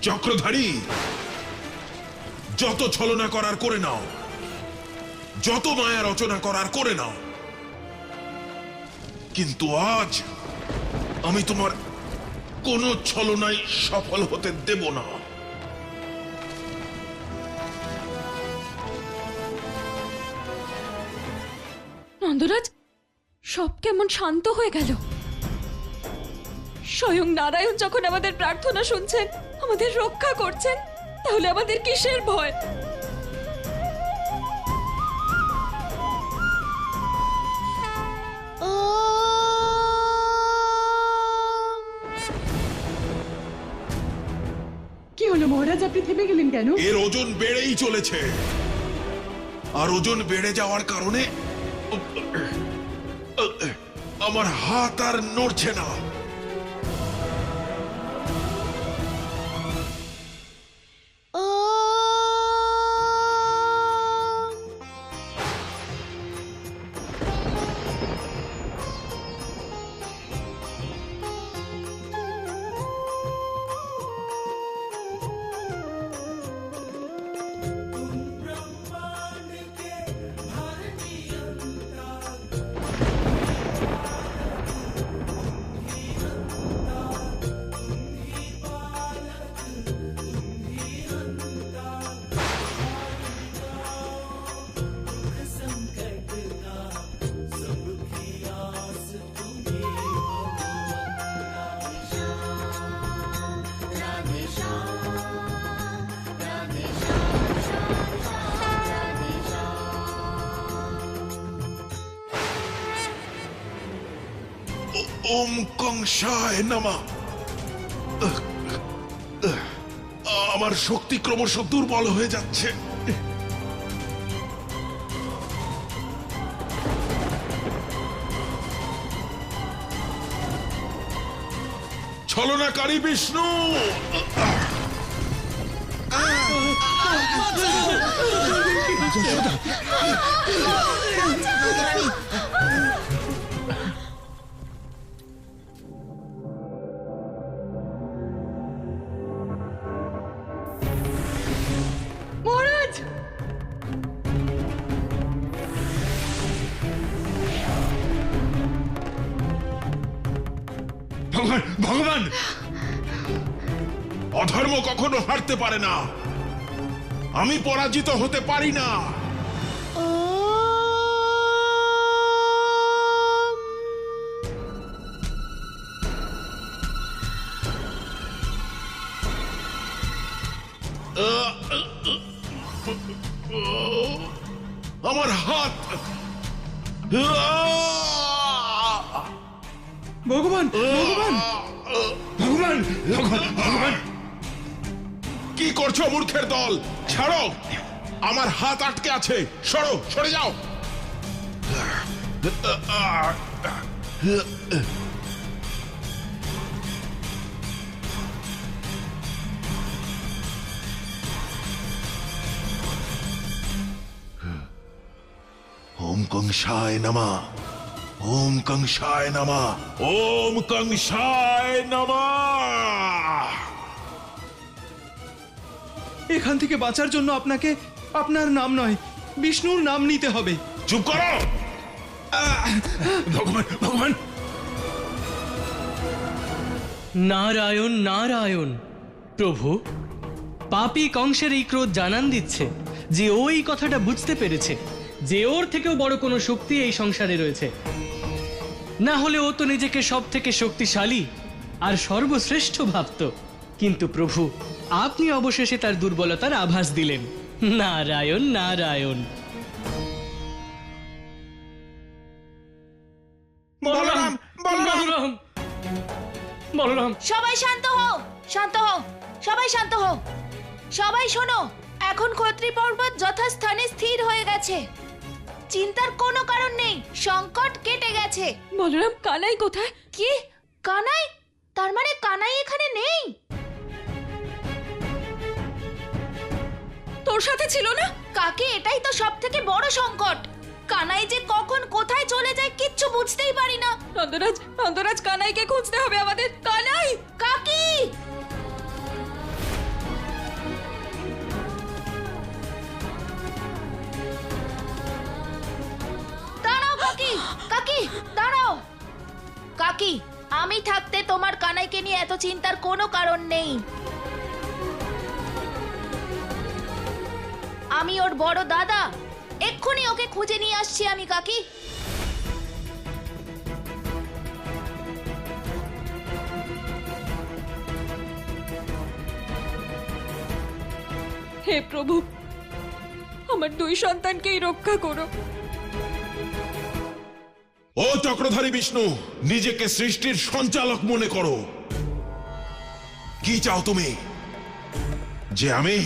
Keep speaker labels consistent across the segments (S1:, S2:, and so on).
S1: চক্রধারী, যত ছলনা করার করে নাও, যত মায়া রচনা করার করে নাও, কিন্তু আজ আমি তোমার কোন ছলনায় সফল হতে দেব না।
S2: নন্দরাজ, সব কেমন শান্ত হয়ে গেল। স্বয়ং নারায়ণ যখন আমাদের প্রার্থনা শুনছেন, আমাদের রক্ষা করছেন, তাহলে আমাদের কিসের ভয়?
S3: কি হলো মহারাজ, আপনি থেমে গেলেন কেন?
S1: এর ওজন বেড়েই চলেছে, আর ওজন বেড়ে যাওয়ার কারণে আমার হাত আর নড়ছে না। ওম কংসায় নমঃ। আমার শক্তি ক্রমশ দুর্বল হয়ে যাচ্ছে। ছলনাকারী বিষ্ণু,
S2: মহারাজ!
S1: ভগবান, ভগবান! অধর্ম কখনো হারতে পারে না, আমি পরাজিত হতে পারি না। আমার হাত!
S4: ভগবান, ভগবান, ভগবান, ভগবান!
S1: কি করছো মূর্খের দল? ছাড়ো, আমার হাত আটকে আছে। সরো, সরে যাও। ওম কংসায় নমঃ, ওম কংসায় নমঃ, ওম কংসায় নমঃ।
S4: এখান থেকে বাঁচার জন্য আপনাকে আপনার নাম নয়, বিষ্ণুর নাম নিতে হবে।
S1: চুপ করো! ভগবান, ভগবান!
S5: নারায়ণ নারায়ণ। প্রভু, পাপী কংসের এই ক্রোধ জানান দিচ্ছে যে ওই কথাটা বুঝতে পেরেছে যে ওর থেকেও বড় কোনো শক্তি এই সংসারে রয়েছে। না হলে ও তো নিজেকে সব থেকে শক্তিশালী আর সর্বশ্রেষ্ঠ ভাবত। কিন্তু প্রভু, আপনি অবশেষে তার দুর্বলতার আভাস দিলেন। নারায়ণ নারায়ণ।
S1: বলরাম, বলরাম!
S5: বলরাম, বলরাম!
S6: সবাই শান্ত হও, শান্ত হও, সবাই শান্ত হও। সবাই শোনো, এখন ক্ষত্রি পর্বত যথাস্থানে স্থির হয়ে গেছে। চিন্তার কোনো কারণ নেই, সংকট কেটে গেছে।
S2: বলরাম, কানাই কোথায়?
S6: কি? কানাই? তার মানে কানাই এখানে নেই?
S2: তোর সাথে ছিল না?
S6: কাকে, এটাই তো সব থেকে বড় সংকট। কানাই যে কখন কোথায় চলে যায় কিচ্ছু বুঝতেই পারি না।
S2: নন্দরাজ, নন্দরাজ, কানাইকে খুঁজতে হবে আমাদের। কানাই!
S6: কাকি! কাকি দাঁড়াও। কাকি, আমি থাকতে তোমার কানাইকে নিয়ে এত চিন্তার কোনো কারণ নেই। আমি ওর বড় দাদা, এক্ষুনি ওকে খুঁজে নিয়ে আসছি আমি কাকি।
S2: হে প্রভু, আমার দুই সন্তানকেই রক্ষা করো।
S1: ও চক্রধারী বিষ্ণু, নিজেকে সৃষ্টির সঞ্চালক মনে করো। কি চাও তুমি? যে আমি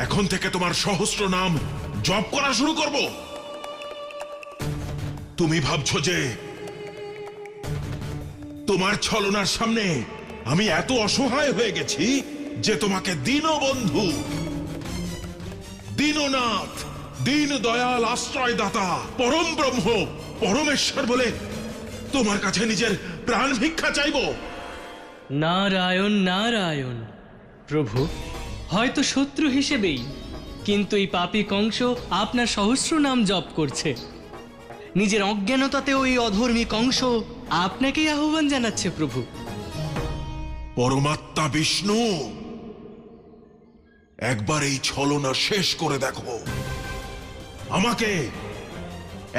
S1: এখন থেকে তোমার সহস্র নাম জপ করা শুরু করব? তুমি ভাবছো যে তোমার ছলনার সামনে আমি এত অসহায় হয়ে গেছি যে তোমাকে দীনবন্ধু, দীননাথ, দীন দয়াল, আশ্রয়দাতা, পরম ব্রহ্ম, পরমেশ্বর বলে তোমার কাছে নিজের প্রাণ ভিক্ষা চাইব?
S5: নারায়ণ নারায়ণ। প্রভু, হয়তো শত্রু হিসেবেই, কিন্তু এই পাপী কংস আপনার সহস্র নাম জপ করছে। নিজের অজ্ঞানতাতেও এই অধর্মী কংস আপনাকেই আহ্বান জানাচ্ছে প্রভু।
S1: পরমাত্মা বিষ্ণু, একবার এই ছলনা শেষ করে দেখো, আমাকে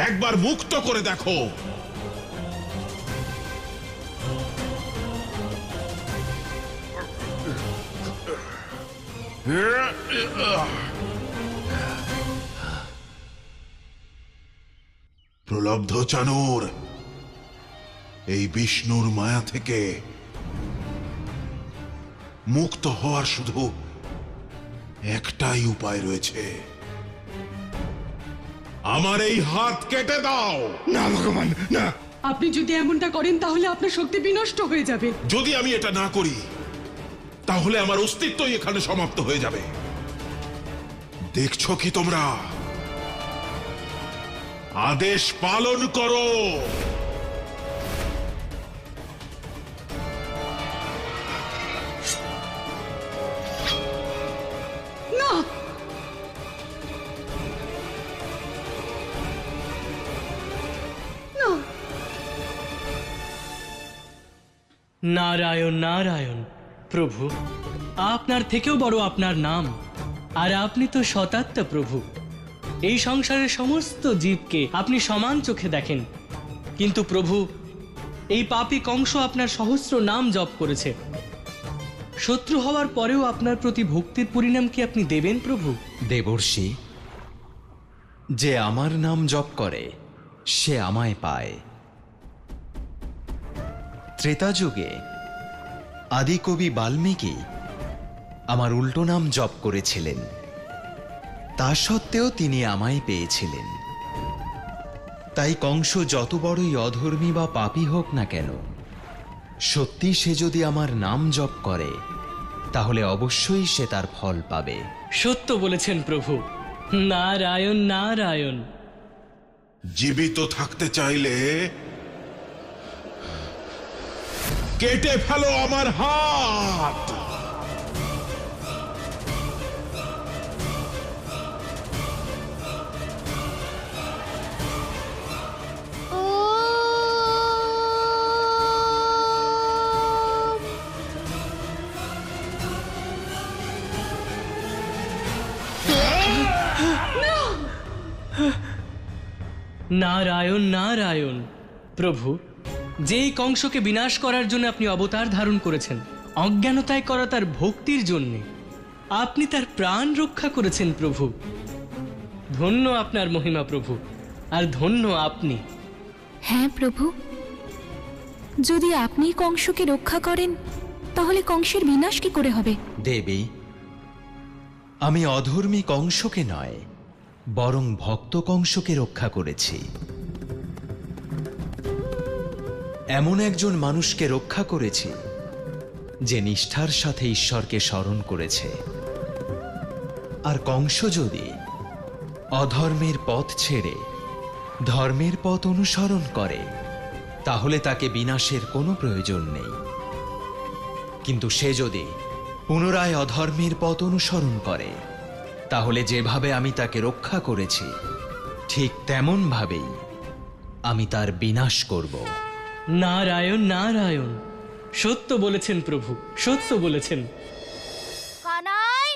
S1: একবার মুক্ত করে দেখো। প্রলব্ধ চানুর, এই বিষ্ণুর মায়া থেকে মুক্ত হওয়ার শুধু একটাই উপায় রয়েছে। আমার এই হাত কেটে দাও।
S7: না ভগবান, না।
S3: আপনি যদি এমনটা করেন তাহলে আপনার শক্তি বিনষ্ট হয়ে যাবে।
S1: যদি আমি এটা না করি তাহলে আমার অস্তিত্বই এখানে সমাপ্ত হয়ে যাবে। দেখছো কি তোমরা? আদেশ পালন করো।
S3: না, না,
S5: নারায়ণ নারায়ণ। প্রভু, আপনার থেকেও বড় আপনার নাম, আর আপনি তো সতাত্মা প্রভু। এই সংসারের সমস্ত জীবকে আপনি সমান চোখে দেখেন, কিন্তু প্রভু, এই পাপী কংস আপনার সহস্র নাম জপ করেছে। শত্রু হওয়ার পরেও আপনার প্রতি ভক্তির পরিণাম কি আপনি দেবেন প্রভু?
S8: দেবর্ষি, যে আমার নাম জপ করে সে আমায় পায়। ত্রেতা যুগে আদিকবি বাল্মীকি আমার উল্টো নাম জপ করেছিলেন, তা সত্ত্বেও তিনি আমায় পেয়েছিলেন। তাই কংস যত বড়ই অধর্মী বা পাপী হোক না কেন, সত্যি সে যদি আমার নাম জপ করে তাহলে অবশ্যই সে তার ফল পাবে।
S5: সত্য বলেছেন প্রভু। নারায়ণ নারায়ণ।
S1: জীবিত থাকতে চাইলে কেটে ফেলো আমার হাত।
S5: নারায়ণ নারায়ণ। প্রভু, যেই কংসকে বিনাশ করার জন্য আপনি অবতার ধারণ করেছেন, অজ্ঞানতায় করা তার ভক্তির জন্যে আপনি তার প্রাণ রক্ষা করেছেন প্রভু। ধন্য আপনার মহিমা প্রভু, আর ধন্য আপনি।
S9: হ্যাঁ প্রভু, যদি আপনি কংসকে রক্ষা করেন তাহলে কংসের বিনাশ কি করে হবে?
S8: দেবী, আমি অধর্মী কংসকে নয়, বরং ভক্ত কংসকে রক্ষা করেছি। এমন একজন মানুষকে রক্ষা করেছি যে নিষ্ঠার সাথে ঈশ্বরকে স্মরণ করেছে। আর কংস যদি অধর্মের পথ ছেড়ে ধর্মের পথ অনুসরণ করে তাহলে তাকে বিনাশের কোনো প্রয়োজন নেই। কিন্তু সে যদি পুনরায় অধর্মের পথ অনুসরণ করে তাহলে যেভাবে আমি তাকে রক্ষা করেছি ঠিক তেমন ভাবেই আমি তার বিনাশ করব।
S5: নারায়ণ নারায়ণ, সত্য বলেছেন প্রভু, সত্য বলেছেন।
S6: কানাই,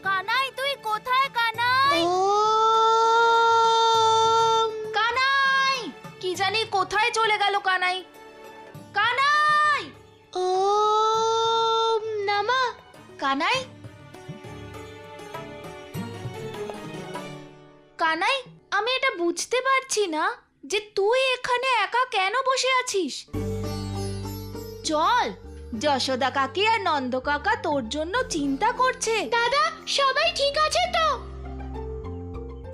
S6: কানাই তুই কোথায় কানাই? কানাই, কি জানি কোথায় চলে গেল কানাই? কানাই, ওম নমঃ। কানাই, কানাই, আমি এটা বুঝতে পারছি না যে তুই এখানে একা কেন বসে আছিস। চল, যশোদা কাকি আর নন্দ কাকা তোর জন্য চিন্তা করছে। দাদা, সবাই ঠিক আছে তো?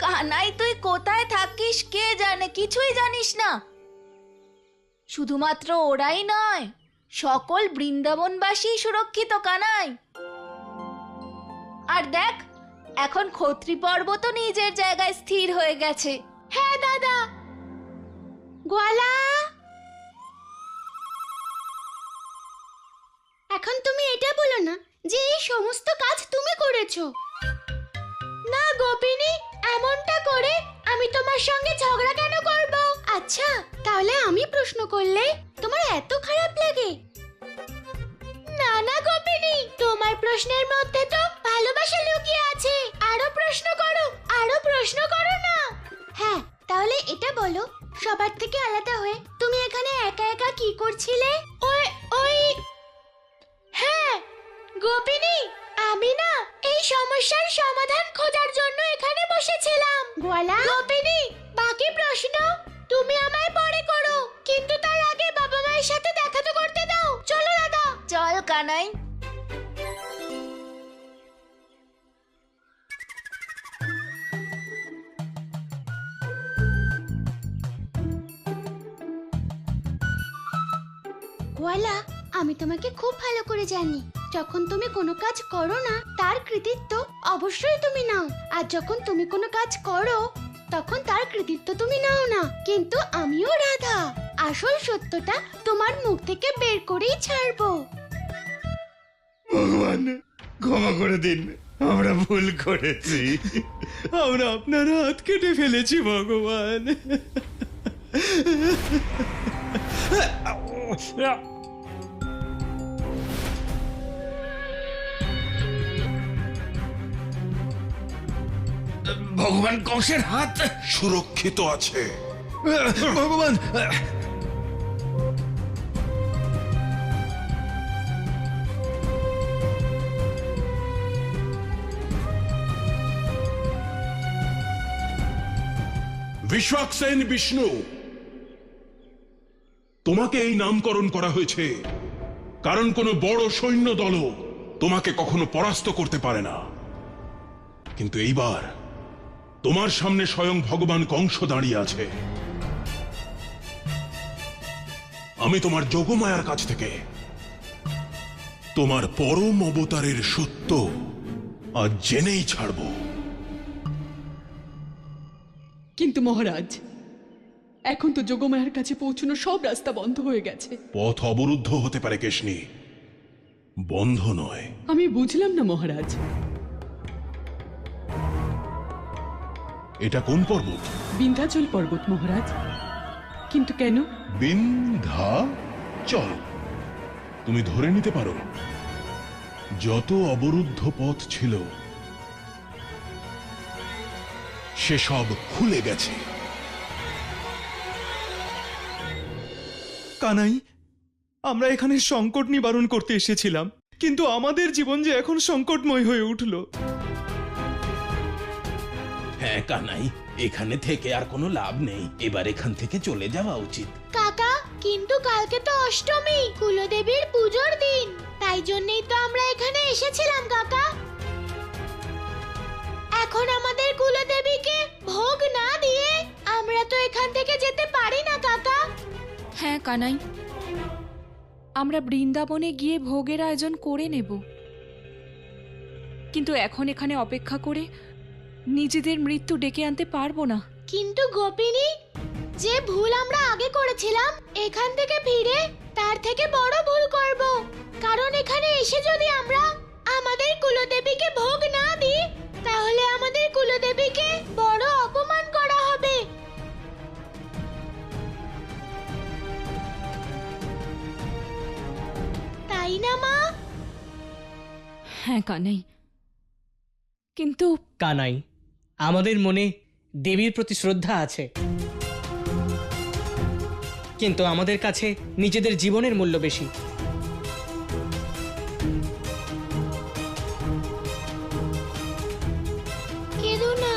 S6: কানাই, তুই কোথায় থাকিস কে জানে, কিছুই জানিস না। শুধুমাত্র ওরাই নয়, সকল বৃন্দাবনবাসী সুরক্ষিত কানাই। আর দেখ, এখন ক্ষত্রি পর্বতও নিজের জায়গায় স্থির হয়ে গেছে। হ্যাঁ দাদা। গোয়ালা, এখন তুমি এটা বলো না যে এই সমস্ত কাজ তুমি করেছো। না গোপিনী, এমনটা করে আমি তোমার সঙ্গে ঝগড়া কেন করব? আচ্ছা, তাহলে আমি প্রশ্ন করলে তোমার এত খারাপ লাগে? না না গোপিনী, তোমার প্রশ্নের মধ্যে তো ভালোবাসা লুকিয়ে আছে। আরো প্রশ্ন করো, আরো প্রশ্ন করো না। হ্যাঁ, তাহলে এটা বলো, সবার থেকে আলাদা হয়ে তুমি এখানে একা একা কি করছিলে? ওই ওই হ্যাঁ গোপিনী, আমি না এই সমস্যার সমাধান খোঁজার জন্য এখানে বসেছিলাম। গোয়ালা, গোপিনী, বাকি প্রশ্ন তুমি আমায় পরে করো, কিন্তু তার আগে বাবা মায়ের সাথে দেখা তো করতে দাও। চলো দাদা। চল কানাই। গোয়ালা, আমি তোমাকে খুব ভালো করে জানি। যখন তুমি কোনো কাজ করো না, তার কৃতিত্ব অবশ্যই তুমি নাও, আর যখন তুমি কোনো কাজ করো তখন তার কৃতিত্ব তুমি নাও না। কিন্তু আমিও রাধা, আসল সত্যটা তোমার মুখ থেকে বের করেই ছাড়বো।
S4: ভগবান, ক্ষমা করে দিন, আমরা ভুল করেছি, আমরা আপনার হাত কেটে ফেলেছি ভগবান। ভগবান, কংসের হাত
S1: সুরক্ষিত আছে।
S4: ভগবান,
S1: বিশ্বাক্সেন বিষ্ণু, তোমাকে এই নামকরণ করা হয়েছে কারণ কোনো বড় সৈন্য দলও তোমাকে কখনো পরাস্ত করতে পারে না। কিন্তু এইবার তোমার সামনে স্বয়ং ভগবান কংস দাঁড়িয়ে আছে। আমি তোমার যোগমায়ার কাছ থেকে তোমার পরম অবতারের সত্য আজ জেনেই ছাড়ব।
S3: কিন্তু মহারাজ, এখন তো যোগমায়ার কাছে পৌঁছানোর সব রাস্তা বন্ধ হয়ে গেছে।
S1: পথ অবরুদ্ধ হতে পারে কেশনি, বন্ধ নয়।
S3: আমি বুঝলাম না মহারাজ।
S1: এটা কোন পর্বত?
S3: বিন্ধ্যাচল পর্বত মহারাজ। কিন্তু কেন?
S1: বিন্ধ্যাচল। তুমি ধরে নিতে পারো যত অবরুদ্ধ পথ ছিল সেসব খুলে গেছে।
S4: কানাই, আমরা এখানে সংকট নিবারণ করতে এসেছিলাম, কিন্তু আমাদের জীবন যে এখন সংকটময় হয়ে উঠল।
S7: হ্যাঁ কানাই, এখানে থেকে আর কোনো লাভ নেই, এবার এখান থেকে চলে যাওয়া উচিত।
S6: কাকা, কিন্তু কালকে তো অষ্টমী, কুলদেবীর পূজোর দিন, তাই জন্যই তো আমরা এখানে এসেছিলাম কাকা। এখন আমাদের কুলদেবীকে ভোগ না দিয়ে আমরা তো এখান থেকে যেতে পারি না কাকা।
S2: হ্যাঁ কানাই, আমরা বৃন্দাবনে গিয়ে ভোগের আয়োজন করে নেব, কিন্তু এখন এখানে অপেক্ষা করে নিজেদের মৃত্যু ডেকে আনতে পারবো না।
S6: কিন্তু গোপিনী, যে ভুল আমরা আগে করেছিলাম, এখান থেকে ফিরে তার থেকে বড় ভুল করব। কারণ এখানে এসে যদি আমরা আমাদের কুলদেবীকে ভোগ না দিই, তাহলে আমাদের কুলদেবীকে বড় অপমান করা হবে। মা?
S2: হ্যাঁ কানাই, কিন্তু
S5: কানাই, আমাদের মনে দেবীর প্রতি শ্রদ্ধা আছে, কিন্তু আমাদের কাছে নিজেদের জীবনের মূল্য বেশি।
S6: কেঁদো না।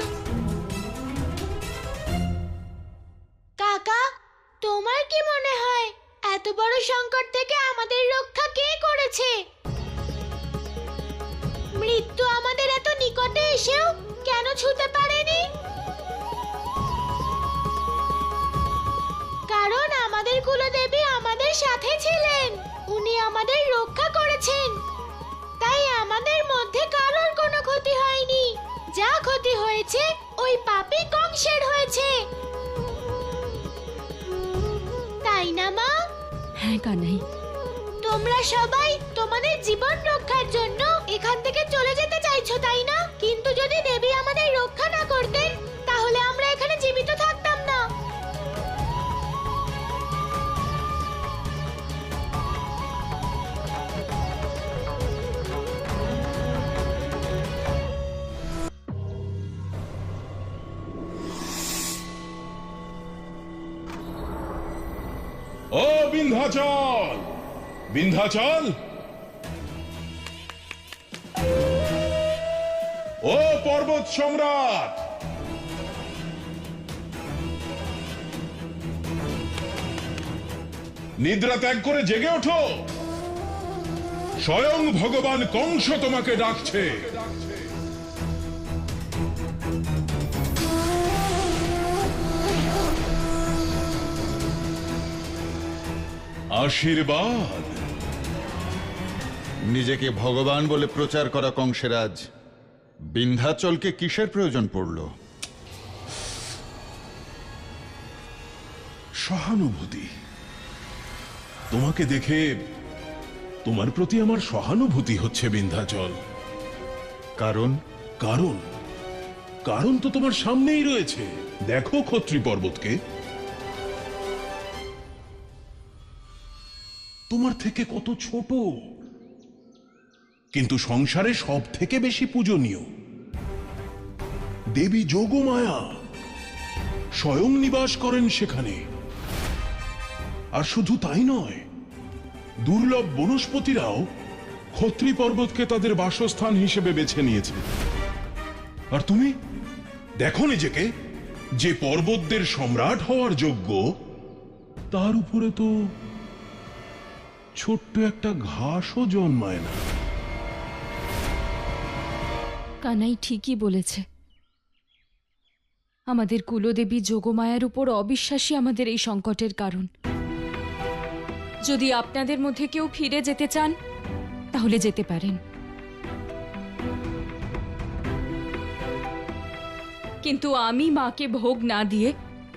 S6: কাকা, তোমার কি মনে হয় এত বড় সংকট থেকে আমাদের রক্ষা কে করেছে? মৃত্যু আমাদের এত নিকটে এসেও কেন ছুঁতে পারেনি? কারণ আমাদের কুলদেবী আমাদের সাথে ছিলেন, উনি আমাদের রক্ষা করেছেন। তাই আমাদের মধ্যে কারোর কোনো ক্ষতি হয়নি। যা ক্ষতি হয়েছে ওই পাপী কংসের হয়েছে, তাই না মা?
S2: হ্যাঁ কানাই,
S6: তোমরা সবাই তোমাদের জীবন রক্ষার জন্য এখান থেকে চলে যেতে চাইছো, তাই না? কিন্তু যদি দেবী আমাদের রক্ষা না করতেন তাহলে আমরা এখানে জীবিত থাকতাম না।
S1: ও বিন্ধ্যাচল, বিন্ধ্যাচল, ও পর্বত সম্রাট, নিদ্রা ত্যাগ করে জেগে ওঠো। স্বয়ং ভগবান কংস তোমাকে ডাকছে। আশীর্বাদ।
S10: নিজেকে ভগবান বলে প্রচার করা কংসেরাজ বিন্ধ্যাচলকে কিসের প্রয়োজন পড়ল?
S1: সহানুভূতি। তোমাকে দেখে তোমার প্রতি আমার সহানুভূতি হচ্ছে বিন্ধ্যাচল।
S10: কারণ?
S1: কারণ কারণ তো তোমার সামনেই রয়েছে। দেখো ক্ষত্রি পর্বতকে, তোমার থেকে কত ছোট, কিন্তু সংসারে সব থেকে বেশি পূজনীয়। দেবী যোগমায়া স্বয়ং নিবাস করেন সেখানে। আর শুধু তাই নয়, দুর্লভ বনস্পতিরাও ক্ষত্রি পর্বতকে তাদের বাসস্থান হিসেবে বেছে নিয়েছে। আর তুমি দেখো নিজেকে, যে পর্বতদের সম্রাট হওয়ার যোগ্য, তার উপরে তো ছোট্ট একটা ঘাসও জন্মায় না।
S2: কানাই ঠিকই বলেছে। আমাদের কুলদেবী যোগমায়ার উপর অবিশ্বাসী আমাদের এই সংকটের কারণ। যদি আপনাদের মধ্যে কেউ ফিরে যেতে চান তাহলে যেতে পারেন, কিন্তু আমি মাকে ভোগ না দিয়ে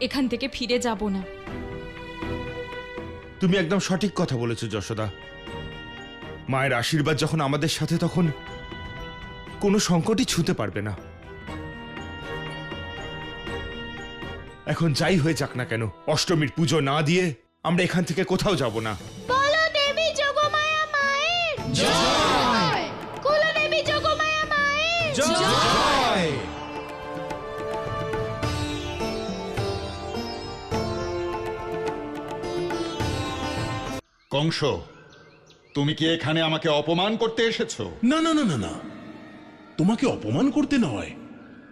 S2: এখান থেকে ফিরে যাব না।
S4: তুমি একদম সঠিক কথা বলেছো যশোদা। মায়ের আশীর্বাদ যখন আমাদের সাথে, তখন কোনো সংকটই ছুঁতে পারবে না। এখন যাই হয়ে যাক না কেন, অষ্টমীর পুজো না দিয়ে আমরা এখান থেকে কোথাও যাব না।
S6: বলো দেবী যোগমায়া মায়ের জয়! কুলদেবী যোগমায়া মায়ের
S4: জয়!
S10: কংস, তুমি কি এখানে আমাকে অপমান করতে এসেছো?
S1: না না না না না, তোমাকে অপমান করতে নয়,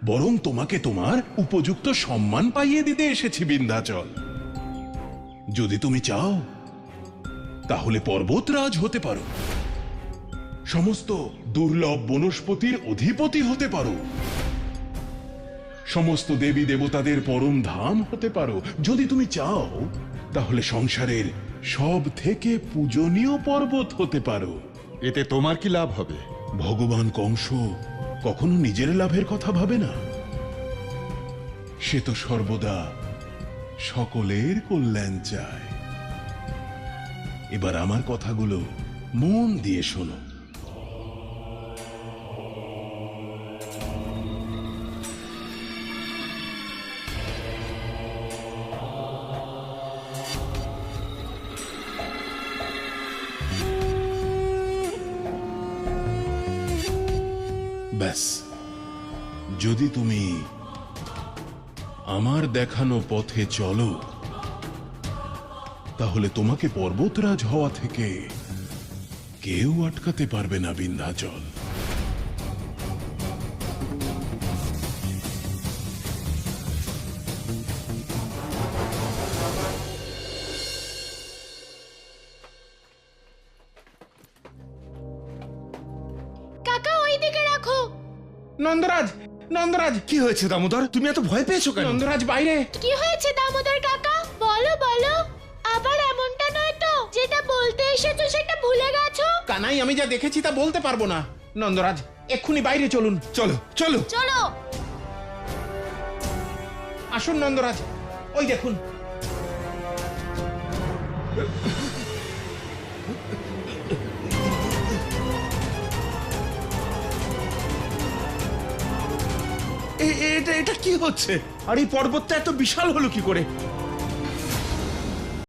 S1: বরং তোমাকে তোমার উপযুক্ত সম্মান পাইয়ে দিতে এসেছি বিন্ধ্যাচল। যদি তুমি চাও তাহলে পর্বতরাজ হতে পারো, সমস্ত দুর্লভ বনস্পতির অধিপতি হতে পারো, সমস্ত দেবী দেবতাদের পরম ধাম হতে পারো। যদি তুমি চাও তাহলে সংসারের সব থেকে পূজনীয় পর্বত হতে পারো।
S10: এতে তোমার কি লাভ হবে?
S1: ভগবান কংস কখনো নিজের লাভের কথা ভাবে না। সে তো সর্বদা সকলের কল্যাণ চায়। এবার আমার কথাগুলো মন দিয়ে শোনো। ব্যাস, যদি তুমি আমার দেখানো পথে চলো তাহলে তোমাকে পর্বতরাজ হওয়া থেকে কেউ আটকাতে পারবে না বিন্ধ্যাচল।
S6: কাকা ওই দিকে রাখো।
S7: নন্দরাজ, নন্দরাজ,
S4: কি হয়েছে দামোদর, তুমি এত ভয় পেয়েছো কেন?
S7: নন্দরাজ বাইরে।
S6: কি হয়েছে দামোদর কাকা? বলো বলো, আবার এমনটা নয় তো যেটা বলতে এসেছো সেটা ভুলে গেছো?
S7: কানাই, আমি যা দেখেছি তা বলতে পারবো না। নন্দরাজ, এক্ষুনি বাইরে চলুন।
S4: চলো চলো।
S6: চলো।
S7: আসুন নন্দরাজ, ওই দেখুন।
S4: এটা এটা কি হচ্ছে? আর এই পর্বতটা এত বিশাল হলো কি করে?